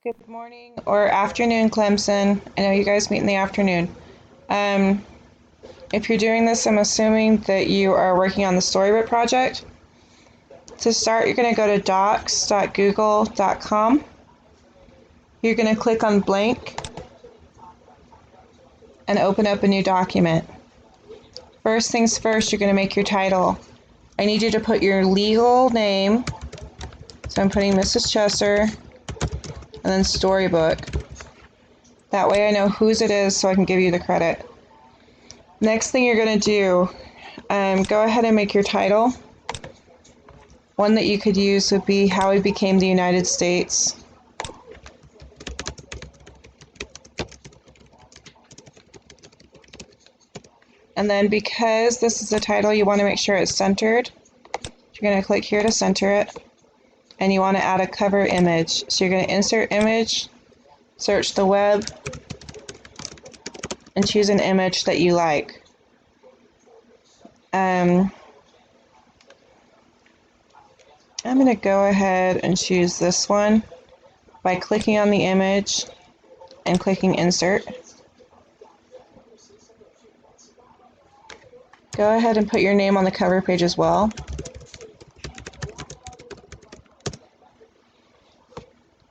Good morning or afternoon, Clemson. I know you guys meet in the afternoon. If you're doing this, I'm assuming that you are working on the Storybook project. To start, you're going to go to docs.google.com. You're going to click on blank and open up a new document. First things first, you're going to make your title. I need you to put your legal name. So I'm putting Mrs. Chesser and then Storybook. That way I know whose it is so I can give you the credit. Next thing you're going to do, go ahead and make your title. One that you could use would be How We Became the United States. And then because this is the title, you want to make sure it's centered. You're going to click here to center it. And you want to add a cover image. So you're going to insert image, search the web, and choose an image that you like. I'm going to go ahead and choose this one by clicking on the image and clicking insert. Go ahead and put your name on the cover page as well.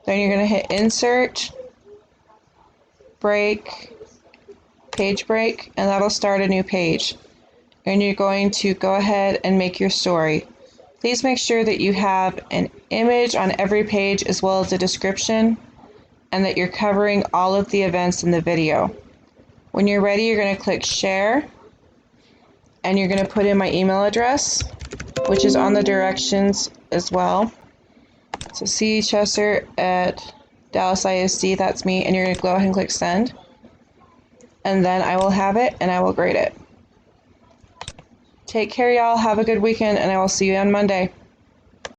Then you're going to hit insert, break, page break, and that'll start a new page. And you're going to go ahead and make your story. Please make sure that you have an image on every page as well as a description, and that you're covering all of the events in the video. When you're ready, you're going to click share, and you're going to put in my email address, which is on the directions as well. So Chesser at Dallas ISD, that's me, and you're going to go ahead and click send. And then I will have it and I will grade it. Take care, y'all. Have a good weekend, and I will see you on Monday.